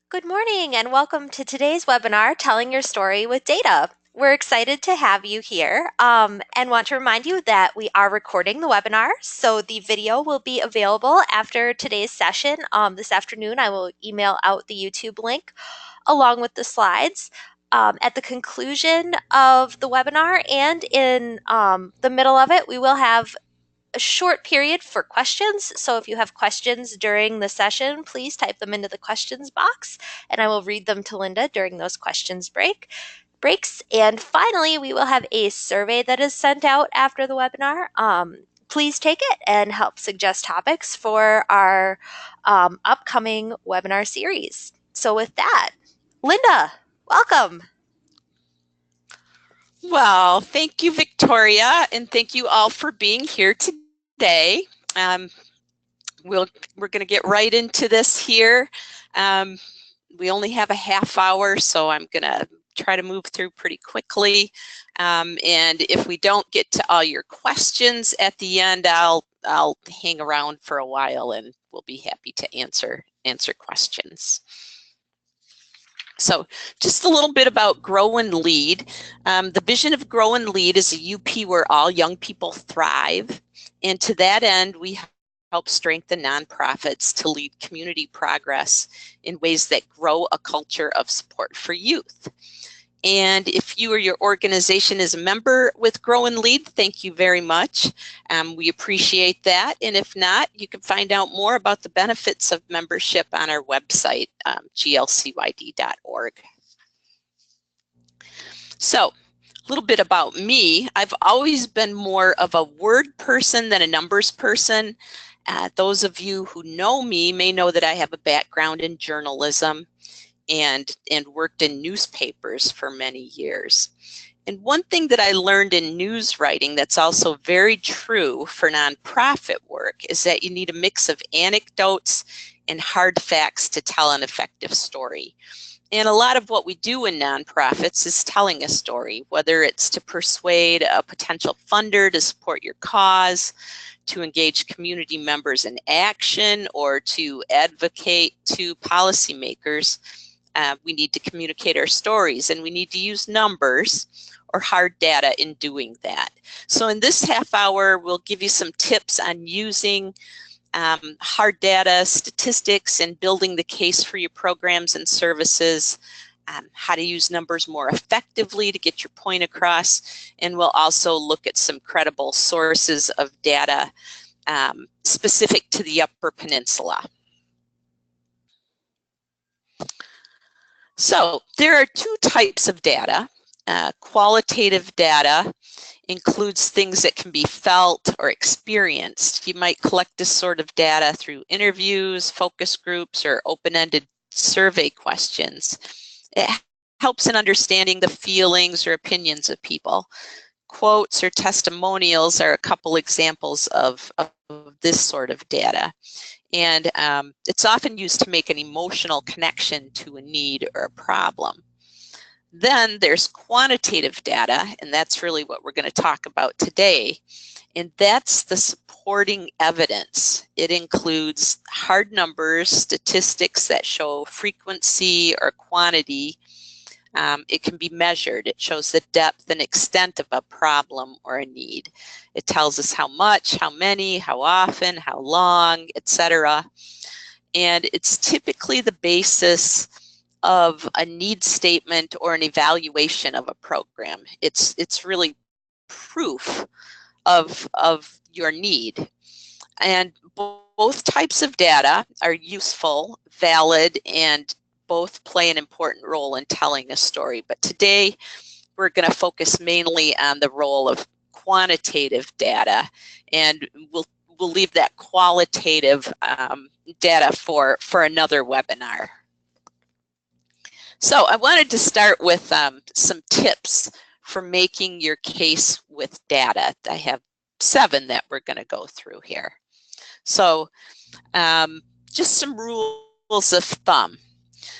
Good morning and welcome to today's webinar, Telling Your Story with Data. We're excited to have you here and want to remind you that we are recording the webinar, so the video will be available after today's session. This afternoon, I will email out the YouTube link along with the slides. At the conclusion of the webinar and in the middle of it, we will have a short period for questions. So if you have questions during the session, please type them into the questions box and I will read them to Linda during those questions breaks. And finally, we will have a survey that is sent out after the webinar. Please take it and help suggest topics for our upcoming webinar series. So with that, Linda, welcome. Well, thank you, Victoria, and thank you all for being here today. We're going to get right into this here. We only have a half hour, so I'm going to try to move through pretty quickly. And if we don't get to all your questions at the end, I'll hang around for a while and we'll be happy to answer questions. So just a little bit about Grow and Lead. The vision of Grow and Lead is a UP where all young people thrive. And to that end, we help strengthen nonprofits to lead community progress in ways that grow a culture of support for youth. And if you or your organization is a member with Grow and Lead, thank you very much. We appreciate that. And if not, you can find out more about the benefits of membership on our website, glcyd.org. So, a little bit about me. I've always been more of a word person than a numbers person. Those of you who know me may know that I have a background in journalism and worked in newspapers for many years. And one thing that I learned in news writing that's also very true for nonprofit work is that you need a mix of anecdotes and hard facts to tell an effective story. And a lot of what we do in nonprofits is telling a story, whether it's to persuade a potential funder to support your cause, to engage community members in action, or to advocate to policymakers. We need to communicate our stories, and we need to use numbers or hard data in doing that. So in this half hour, we'll give you some tips on using hard data, statistics, and building the case for your programs and services, how to use numbers more effectively to get your point across, and we'll also look at some credible sources of data specific to the Upper Peninsula. So there are two types of data. Qualitative data includes things that can be felt or experienced. You might collect this sort of data through interviews, focus groups, or open-ended survey questions. It helps in understanding the feelings or opinions of people. Quotes or testimonials are a couple examples of this sort of data. And it's often used to make an emotional connection to a need or a problem. Then there's quantitative data, and that's really what we're going to talk about today. And that's the supporting evidence. It includes hard numbers, statistics that show frequency or quantity. It can be measured. It shows the depth and extent of a problem or a need. It tells us how much, how many, how often, how long, etc. And it's typically the basis of a need statement or an evaluation of a program. It's really proof of your need. And both types of data are useful, valid, and both play an important role in telling a story. But today, we're going to focus mainly on the role of quantitative data, and we'll leave that qualitative data for another webinar. So I wanted to start with some tips for making your case with data. I have 7 that we're going to go through here. So just some rules of thumb.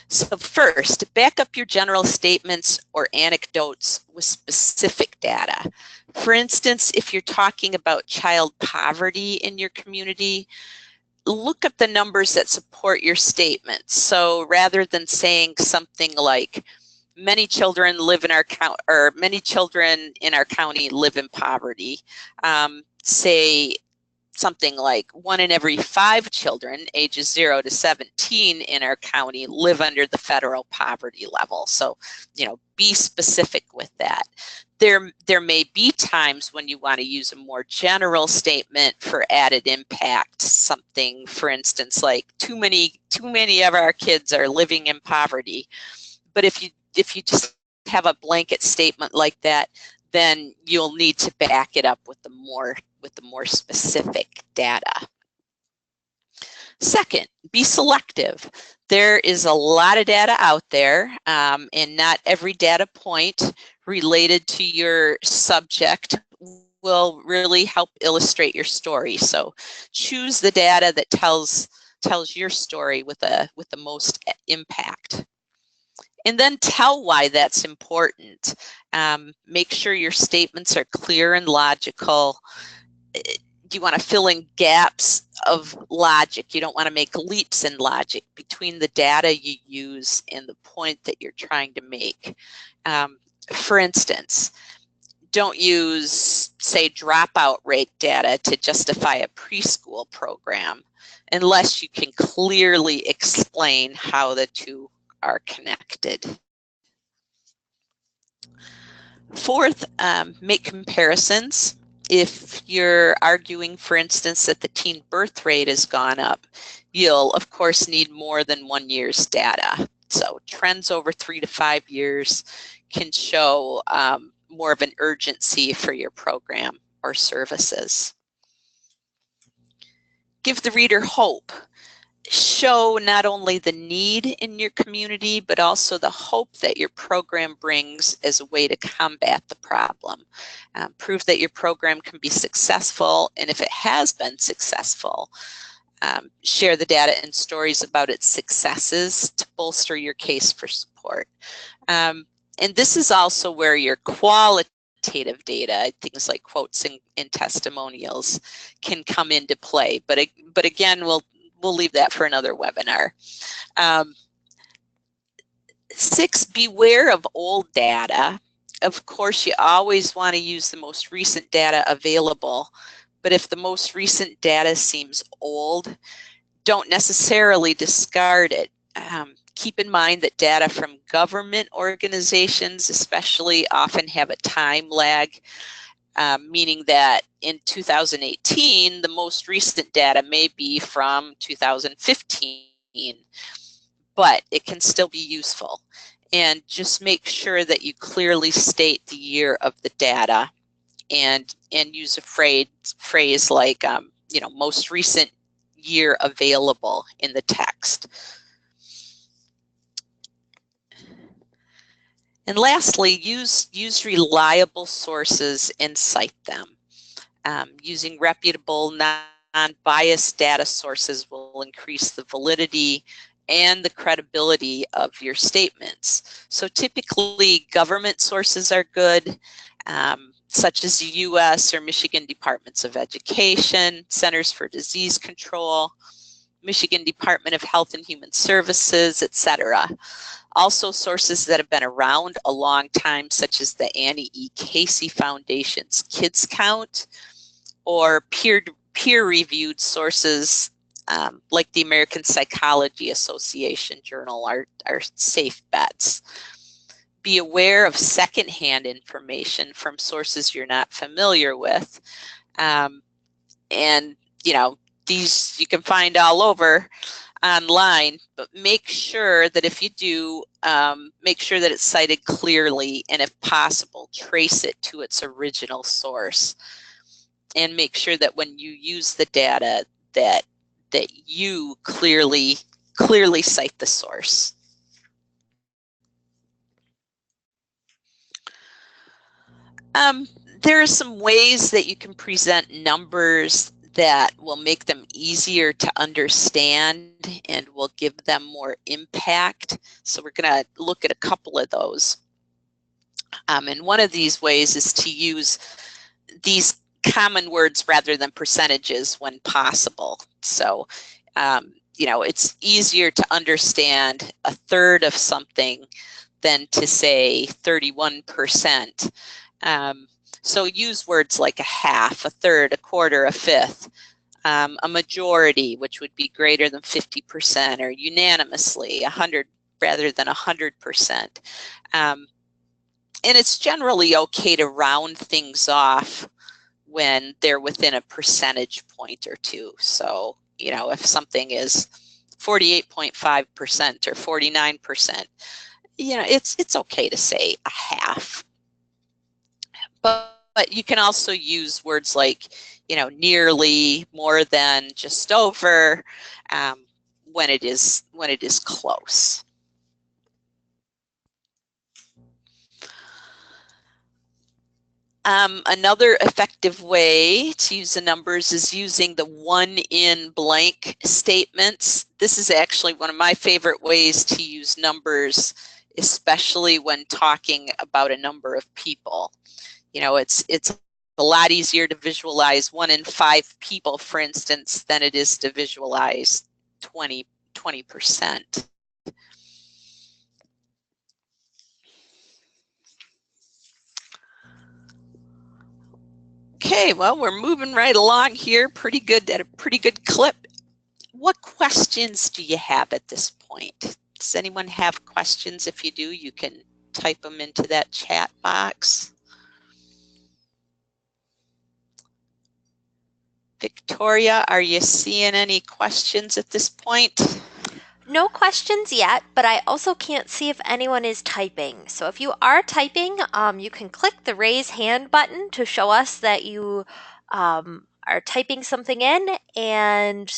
So first, back up your general statements or anecdotes with specific data. For instance, if you're talking about child poverty in your community, look at the numbers that support your statement. So rather than saying something like, many children live in our county, or many children in our county live in poverty, say something like 1 in every 5 children ages 0 to 17 in our county live under the federal poverty level. So, be specific with that. There may be times when you want to use a more general statement for added impact. Something, for instance, like too many of our kids are living in poverty. But if you just have a blanket statement like that, then you'll need to back it up with the more specific data. Second, be selective. There is a lot of data out there, and not every data point related to your subject will really help illustrate your story. So choose the data that tells your story with the most impact. And then tell why that's important. Make sure your statements are clear and logical. You want to fill in gaps of logic. You don't want to make leaps in logic between the data you use and the point that you're trying to make. For instance, don't use, say, dropout rate data to justify a preschool program unless you can clearly explain how the two are connected. Fourth, make comparisons. If you're arguing, for instance, that the teen birth rate has gone up, you'll, of course, need more than 1 year's data. So trends over 3 to 5 years can show more of an urgency for your program or services. Give the reader hope. Show not only the need in your community, but also the hope that your program brings as a way to combat the problem. Prove that your program can be successful, and if it has been successful, share the data and stories about its successes to bolster your case for support. And this is also where your qualitative data, things like quotes and testimonials, can come into play. But again, we'll leave that for another webinar. 6, beware of old data. Of course, you always want to use the most recent data available, but if the most recent data seems old, don't necessarily discard it. Keep in mind that data from government organizations especially often have a time lag, meaning that in 2018, the most recent data may be from 2015, but it can still be useful. And just make sure that you clearly state the year of the data and use a phrase like, most recent year available in the text. And lastly, use reliable sources and cite them. Using reputable, non-biased data sources will increase the validity and the credibility of your statements. So typically, government sources are good, such as the U.S. or Michigan Departments of Education, Centers for Disease Control, Michigan Department of Health and Human Services, etc. Also, sources that have been around a long time, such as the Annie E. Casey Foundation's Kids Count, or peer-reviewed sources like the American Psychology Association journal are safe bets. Be aware of secondhand information from sources you're not familiar with. And, these you can find all over online, but make sure that if you do, make sure that it's cited clearly, and if possible, trace it to its original source. And make sure that when you use the data that you clearly cite the source. There are some ways that you can present numbers that will make them easier to understand and will give them more impact. So we're going to look at a couple of those. And one of these ways is to use these common words rather than percentages when possible. So It's easier to understand a third of something than to say 31%. So use words like a half, a third, a quarter, a fifth, a majority, which would be greater than 50%, or unanimously, 100 rather than 100%. And it's generally okay to round things off when they're within a percentage point or two. So, if something is 48.5% or 49%, it's okay to say a half. But you can also use words like, nearly, more than, just over, when it is close. Another effective way to use the numbers is using the one in blank statements. This is actually one of my favorite ways to use numbers, especially when talking about a number of people. It's a lot easier to visualize 1 in 5 people, for instance, than it is to visualize 20%. Okay, well, we're moving right along here, at a pretty good clip. What questions do you have at this point? Does anyone have questions? If you do, you can type them into that chat box. Victoria, are you seeing any questions at this point? No questions yet, but I also can't see if anyone is typing. So if you are typing, you can click the raise hand button to show us that you are typing something in, and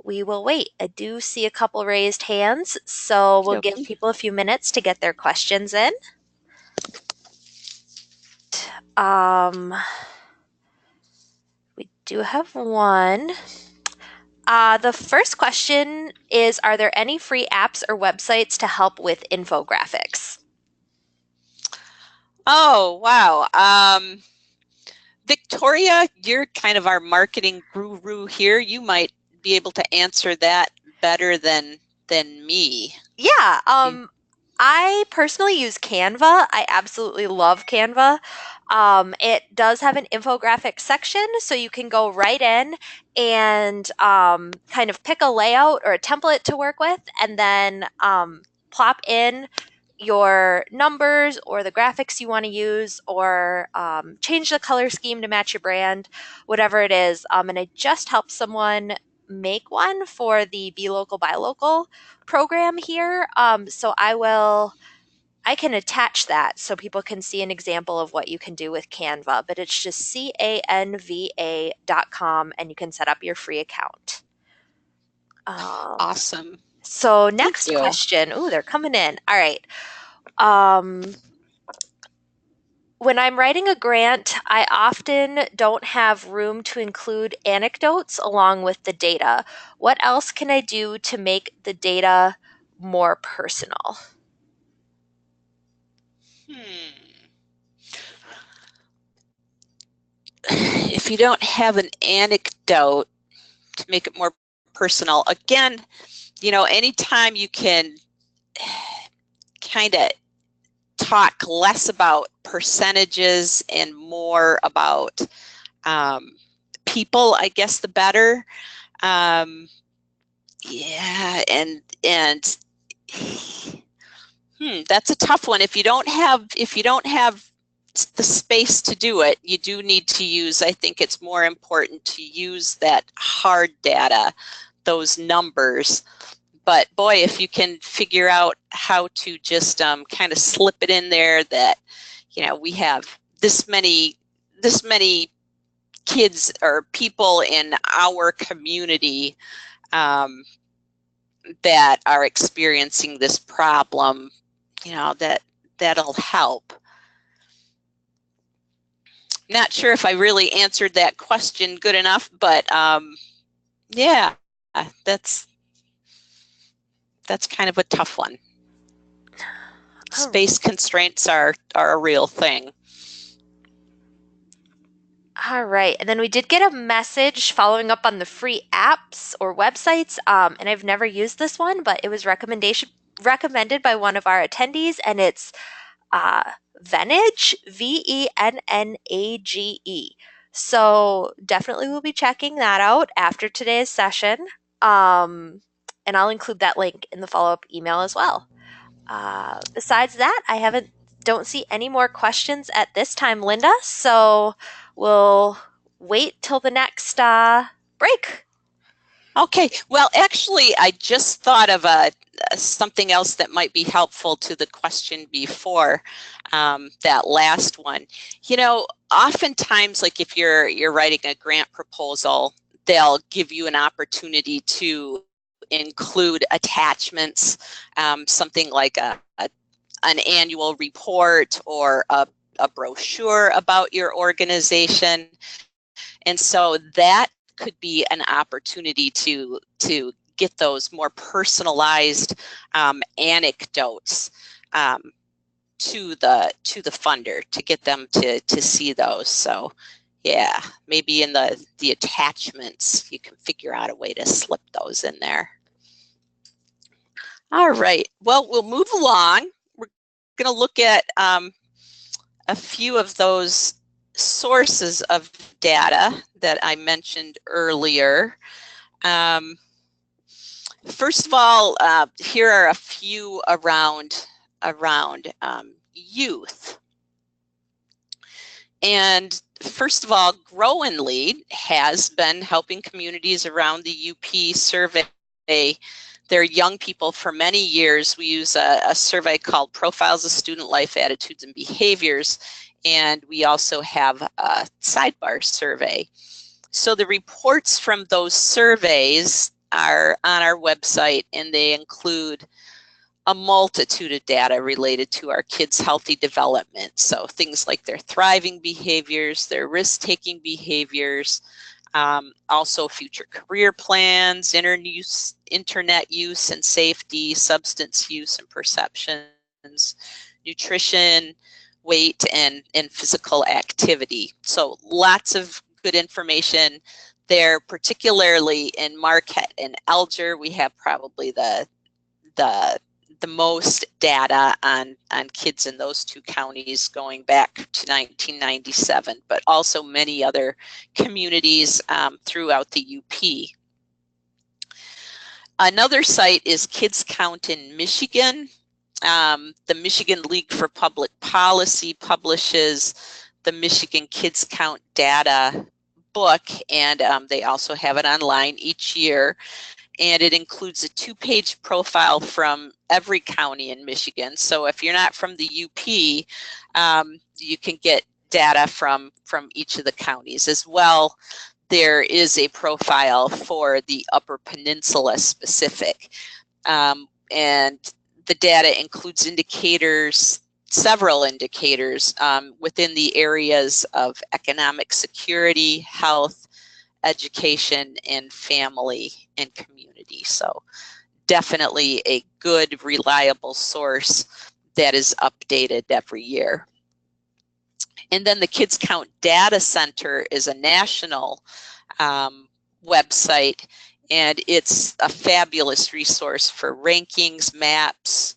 we will wait. I do see a couple raised hands, so we'll give Okay. people a few minutes to get their questions in. Um, we do have one. The first question is, are there any free apps or websites to help with infographics? Oh, wow. Victoria, you're kind of our marketing guru here. You might be able to answer that better than me. Yeah, I personally use Canva. I absolutely love Canva. It does have an infographic section, so you can go right in and kind of pick a layout or a template to work with, and then plop in your numbers or the graphics you want to use, or change the color scheme to match your brand, whatever it is. And I just helped someone make one for the Be Local Buy Local program here. So I can attach that so people can see an example of what you can do with Canva, but it's just canva.com, and you can set up your free account. Awesome. So Thank next you. question. Ooh, they're coming in. All right. Um, when I'm writing a grant, I often don't have room to include anecdotes along with the data. What else can I do to make the data more personal? If you don't have an anecdote to make it more personal, again, anytime you can kind of talk less about percentages and more about people, I guess the better. Yeah, and that's a tough one. If you don't have the space to do it, you do need to use, I think it's more important to use that hard data, those numbers. But boy, if you can figure out how to just kind of slip it in there that, we have this many kids or people in our community that are experiencing this problem, that'll help. Not sure if I really answered that question good enough, but yeah, that's kind of a tough one. Space constraints are a real thing. All right. And then we did get a message following up on the free apps or websites. And I've never used this one, but it was recommended by one of our attendees, and it's Venage, Vennage. So definitely we'll be checking that out after today's session. And I'll include that link in the follow-up email as well. Besides that, don't see any more questions at this time, Linda. So we'll wait till the next break. Okay, well, actually, I just thought of something else that might be helpful to the question before that last one. You know, oftentimes, like if you're writing a grant proposal, they'll give you an opportunity to include attachments, something like an annual report or a brochure about your organization. And so that could be an opportunity to get those more personalized anecdotes to the funder, to get them to see those. So yeah, maybe in the attachments you can figure out a way to slip those in there. All right, well, we'll move along. We're going to look at a few of those sources of data that I mentioned earlier. First of all, here are a few around youth. And first of all, Grow and Lead has been helping communities around the UP survey their young people for many years. We use a survey called Profiles of Student Life, Attitudes, and Behaviors, and we also have a sidebar survey. So the reports from those surveys are on our website, and they include a multitude of data related to our kids' healthy development. So things like their thriving behaviors, their risk-taking behaviors, also future career plans, internet use and safety, substance use and perceptions, nutrition, weight, and physical activity. So lots of good information there, particularly in Marquette and Alger. We have probably the most data on kids in those two counties going back to 1997, but also many other communities throughout the UP. Another site is Kids Count in Michigan. The Michigan League for Public Policy publishes the Michigan Kids Count data book, and they also have it online each year. And it includes a 2-page profile from every county in Michigan. So if you're not from the UP, you can get data from each of the counties as well. There is a profile for the Upper Peninsula specific. And the data includes indicators, several indicators within the areas of economic security, health, education, and family and community. So definitely a good, reliable source that is updated every year. And then the Kids Count Data Center is a national website, and it's a fabulous resource for rankings, maps,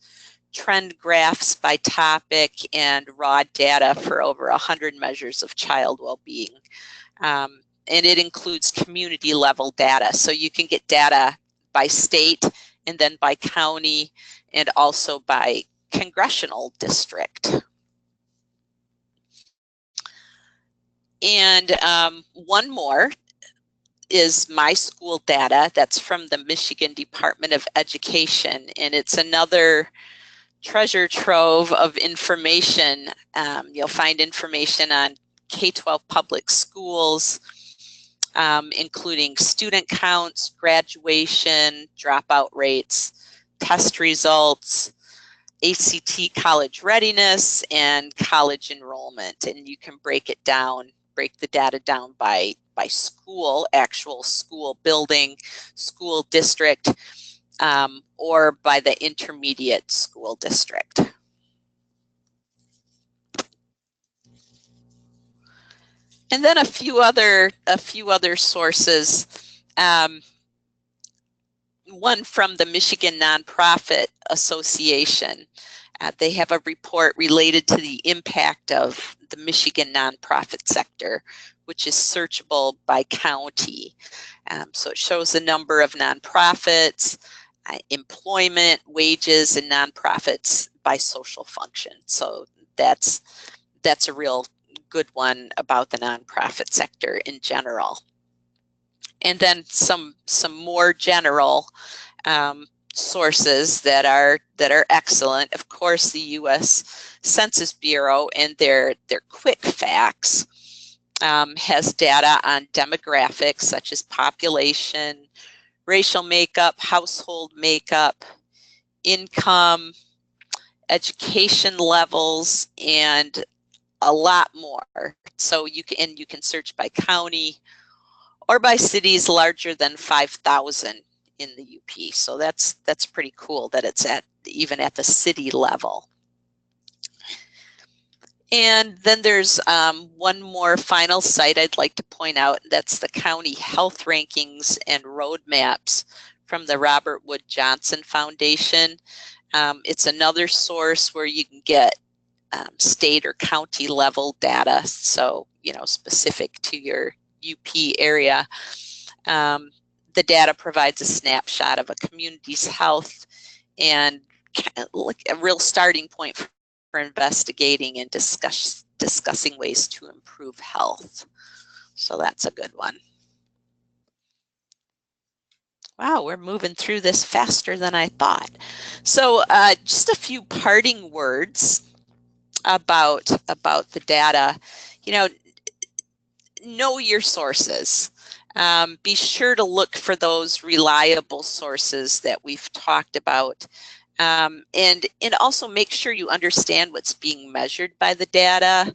trend graphs by topic, and raw data for over 100 measures of child well-being. And it includes community level data. So you can get data by state and then by county and also by congressional district. And one more is My School Data. That's from the Michigan Department of Education. And it's another treasure trove of information. You'll find information on K-12 public schools, including student counts, graduation, dropout rates, test results, ACT college readiness, and college enrollment. And you can break the data down by school, actual school building, school district, or by the intermediate school district. And then a few other sources. One from the Michigan Nonprofit Association. They have a report related to the impact of the Michigan nonprofit sector, which is searchable by county. So it shows the number of nonprofits, employment, wages, and nonprofits by social function. So that's a real good one about the nonprofit sector in general. And then some more general sources that are excellent. Of course, the U.S. Census Bureau and their quick facts has data on demographics such as population, racial makeup, household makeup, income, education levels, and a lot more. So you can search by county or by cities larger than 5,000 in the UP. So that's pretty cool that it's even at the city level. And then there's one more final site I'd like to point out. That's the county health rankings and roadmaps from the Robert Wood Johnson Foundation. It's another source where you can get state or county level data, so specific to your UP area. The data provides a snapshot of a community's health and a real starting point for investigating and discussing ways to improve health. So that's a good one. Wow, we're moving through this faster than I thought. So just a few parting words about the data. Know your sources. Be sure to look for those reliable sources that we've talked about. And also make sure you understand what's being measured by the data.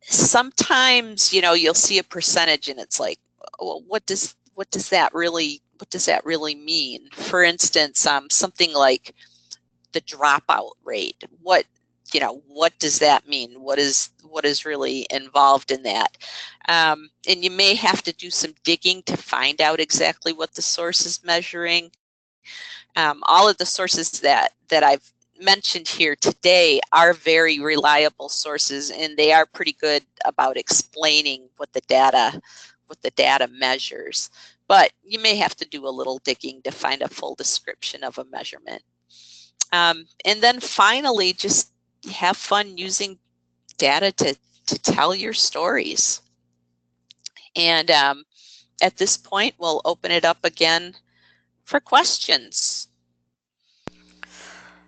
Sometimes, you'll see a percentage and it's like, well, what does that really mean? For instance, something like the dropout rate. What does that mean? What is really involved in that? And you may have to do some digging to find out exactly what the source is measuring. All of the sources that I've mentioned here today are very reliable sources, and they are pretty good about explaining what the data measures. But you may have to do a little digging to find a full description of a measurement. And then finally, just have fun using data to tell your stories. And at this point, we'll open it up again for questions.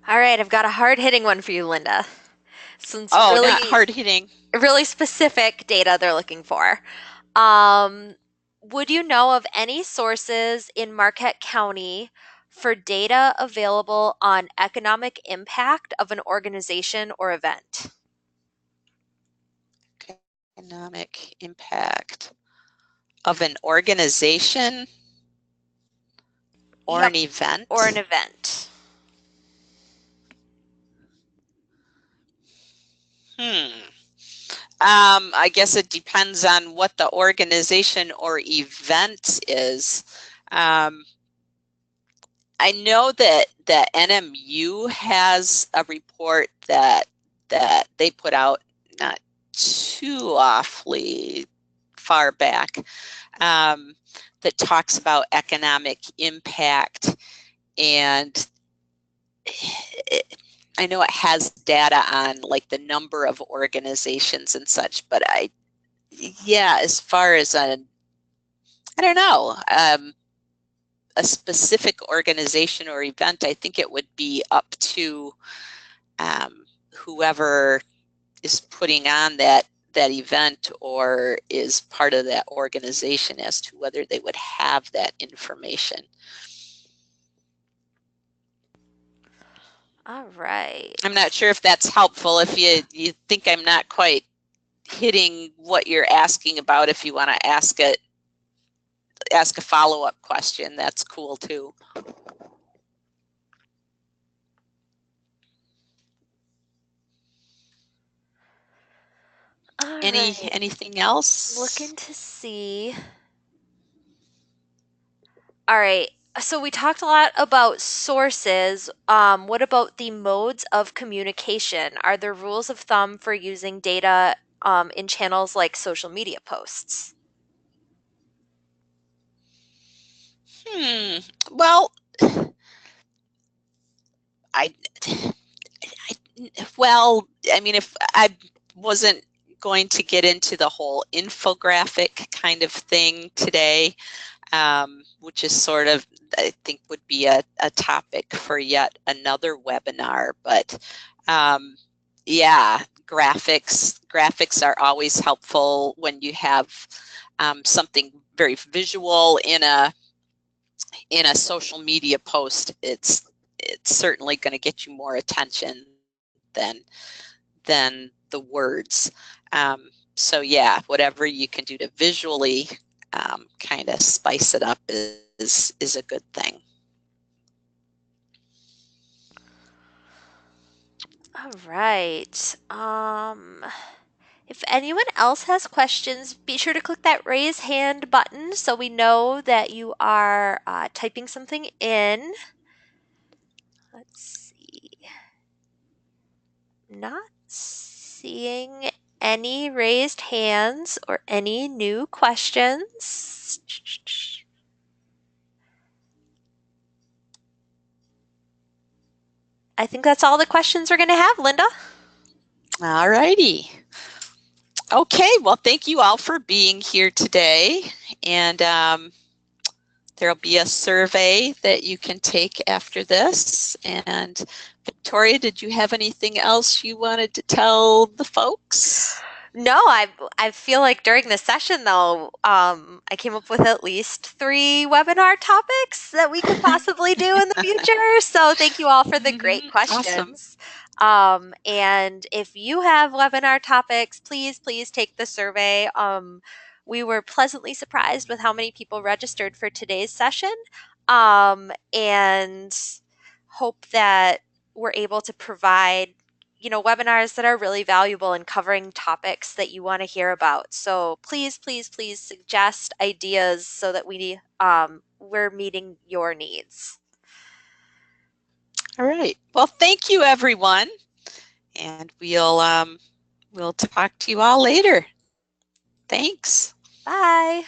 All right, I've got a hard-hitting one for you, Linda. Since Not hard-hitting. Really specific data they're looking for. Would you know of any sources in Marquette County for data available on economic impact of an organization or event? Economic impact of an organization or an event? Or an event. I guess it depends on what the organization or event is. I know that NMU has a report that they put out not too awfully far back that talks about economic impact, and I know it has data on like the number of organizations and such, but as far as I don't know, a specific organization or event, I think it would be up to whoever is putting on that event or is part of that organization as to whether they would have that information. All right. I'm not sure if that's helpful. If you think I'm not quite hitting what you're asking about, if you want to ask a follow-up question, that's cool too. All All right. Anything I'm else? looking to see. All right. So we talked a lot about sources. What about the modes of communication? Are there rules of thumb for using data in channels like social media posts? Hmm. Well, I, well, I mean, if I wasn't going to get into the whole infographic kind of thing today, which is sort of, I think, would be a topic for yet another webinar. But yeah, graphics are always helpful when you have something very visual in a social media post. It's certainly going to get you more attention than the words. So yeah, whatever you can do to visually kind of spice it up is a good thing. All right. If anyone else has questions, be sure to click that raise hand button so we know that you are typing something in. Let's see. Not seeing any raised hands or any new questions. I think that's all the questions we're going to have, Linda. All righty. Okay, well, thank you all for being here today. And there'll be a survey that you can take after this. And Victoria, did you have anything else you wanted to tell the folks? No, I feel like during the session though, I came up with at least 3 webinar topics that we could possibly do in the future. So thank you all for the great Awesome. questions. And if you have webinar topics, please take the survey. We were pleasantly surprised with how many people registered for today's session, and hope that we're able to provide webinars that are really valuable in covering topics that you want to hear about. So please suggest ideas so that we're meeting your needs. All right. Well, thank you, everyone. And we'll talk to you all later. Thanks. Bye.